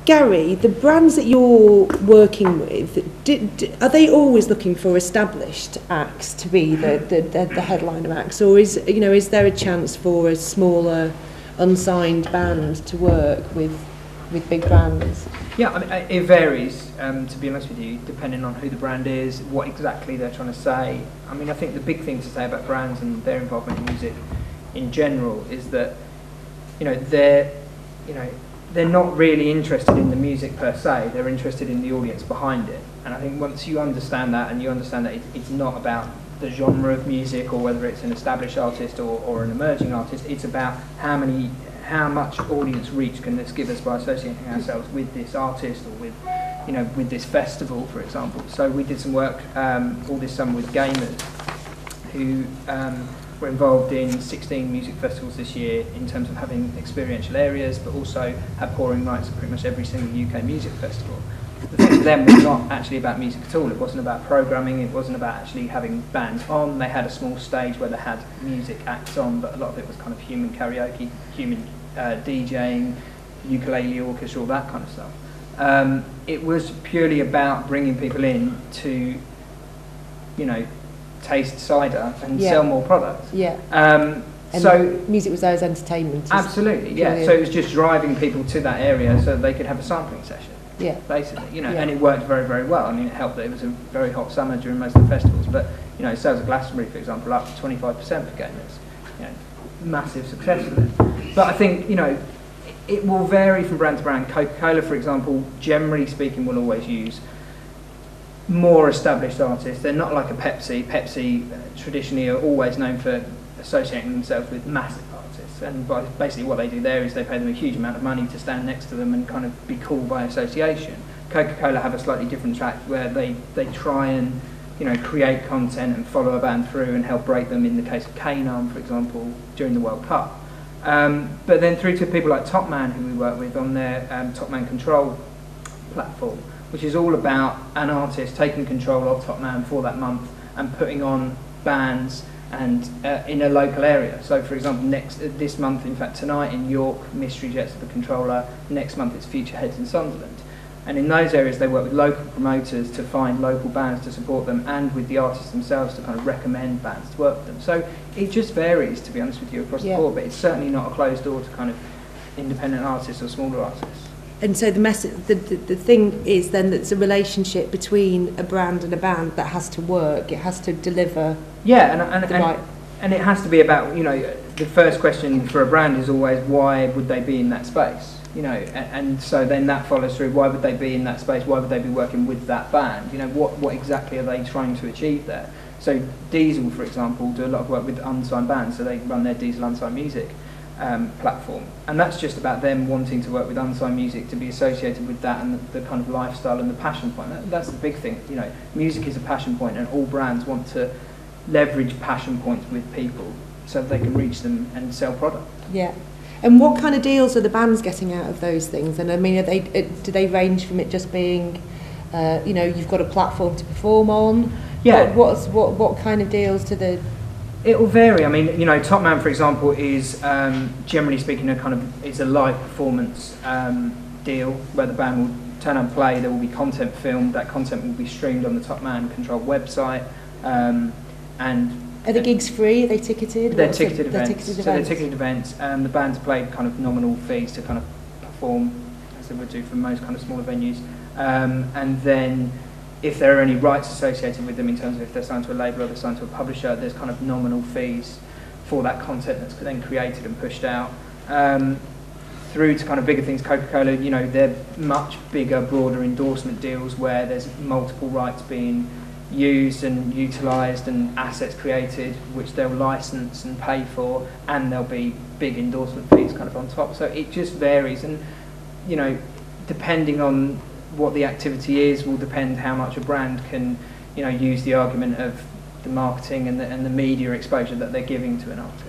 Gary, the brands that you're working with, are they always looking for established acts to be the headline of acts, or is there a chance for a smaller, unsigned band to work with big brands? Yeah, I mean, it varies, to be honest with you, depending on who the brand is, what exactly they're trying to say. I mean, I think the big thing to say about brands and their involvement in music in general is that, they're not really interested in the music per se, they're interested in the audience behind it. And I think once you understand that, and you understand that it's not about the genre of music or whether it's an established artist or an emerging artist, it's about how much audience reach can this give us by associating ourselves with this artist or with this festival, for example. So we did some work all this summer with Gamers, who were involved in 16 music festivals this year in terms of having experiential areas, but also had pouring nights at pretty much every single UK music festival. The thing for them was not actually about music at all. It wasn't about programming, it wasn't about actually having bands on. They had a small stage where they had music acts on, but a lot of it was kind of human karaoke, human DJing, ukulele orchestra, all that kind of stuff. It was purely about bringing people in to, taste cider and sell more products. Yeah. And so music was there as entertainment. Absolutely, yeah. So it was just driving people to that area so that they could have a sampling session. Yeah. Basically, and it worked very, very well. I mean, it helped that it was a very hot summer during most of the festivals, but sales at Glastonbury, for example, up 25% for Gamers. Massive success for them. But I think it will vary from brand to brand. Coca-Cola, for example, generally speaking, will always use more established artists. They're not like a Pepsi. Pepsi traditionally are always known for associating themselves with massive artists, and basically what they do there is they pay them a huge amount of money to stand next to them and kind of be cool by association. Coca-Cola have a slightly different track where they try and create content and follow a band through and help break them, in the case of Kane, for example, during the World Cup. But then through to people like Topman, who we work with on their Topman Control platform, which is all about an artist taking control of Topman for that month and putting on bands and in a local area. So for example, this month, in fact tonight in York, Mystery Jets are the controller. Next month it's Future Heads in Sunderland. And in those areas they work with local promoters to find local bands to support them, and with the artists themselves to kind of recommend bands to work with them. So it just varies, to be honest with you, across the board, but it's certainly not a closed door to kind of independent artists or smaller artists. And so the thing is then that it's a relationship between a brand and a band that has to work. It has to deliver. Yeah, and it has to be about, the first question for a brand is always, why would they be in that space? And so then that follows through. Why would they be in that space? Why would they be working with that band? What exactly are they trying to achieve there? So Diesel, for example, do a lot of work with unsigned bands, so they run their Diesel Unsigned Music platform, and that's just about them wanting to work with unsigned music to be associated with that and the kind of lifestyle and the passion point. That's the big thing. Music is a passion point, and all brands want to leverage passion points with people so that they can reach them and sell product. Yeah. And what kind of deals are the bands getting out of those things? And I mean, do they range from it just being, you've got a platform to perform on? Yeah. What kind of deals do the... It will vary. I mean, Topman, for example, is generally speaking is a live performance deal where the band will turn up and play. There will be content filmed. That content will be streamed on the Topman Control website. And are the gigs free? Are they ticketed? They're ticketed events. So they're ticketed events. The band's played kind of nominal fees to kind of perform, as they would do for most kind of smaller venues. And then, if there are any rights associated with them in terms of if they're signed to a label or they're signed to a publisher, there's kind of nominal fees for that content that's then created and pushed out. Through to kind of bigger things, Coca-Cola, they're much bigger, broader endorsement deals where there's multiple rights being used and utilised and assets created, which they'll license and pay for, and there'll be big endorsement fees kind of on top. So it just varies, and depending on what the activity is will depend how much a brand can use the argument of the marketing and the media exposure that they're giving to an artist.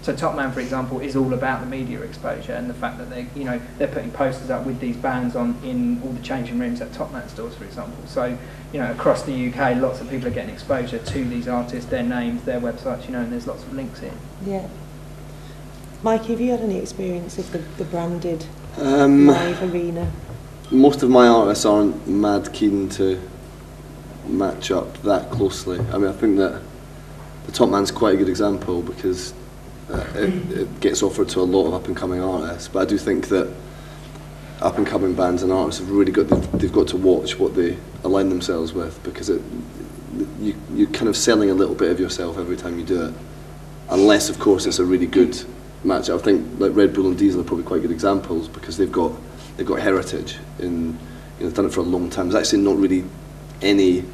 So Topman, for example, is all about the media exposure and the fact that they're putting posters up with these bands on in all the changing rooms at Topman stores, for example. So across the UK, lots of people are getting exposure to these artists, their names, their websites, and there's lots of links in. Yeah. Mike, have you had any experience of the branded live arena? most of my artists aren't mad keen to match up that closely. I mean, I think that the Top Man's quite a good example because it gets offered to a lot of up-and-coming artists, but I do think that up-and-coming bands and artists have really they've got to watch what they align themselves with, because you're kind of selling a little bit of yourself every time you do it, unless of course it's a really good match. I think like Red Bull and Diesel are probably quite good examples because they've got heritage in, they've done it for a long time. There's actually not really any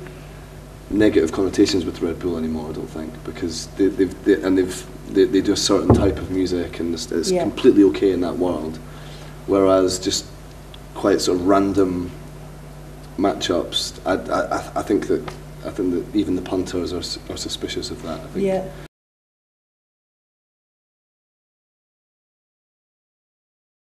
negative connotations with Red Bull anymore, I don't think, because they do a certain type of music and it's completely okay in that world, whereas just quite sort of random matchups, I think that even the punters are suspicious of that. I think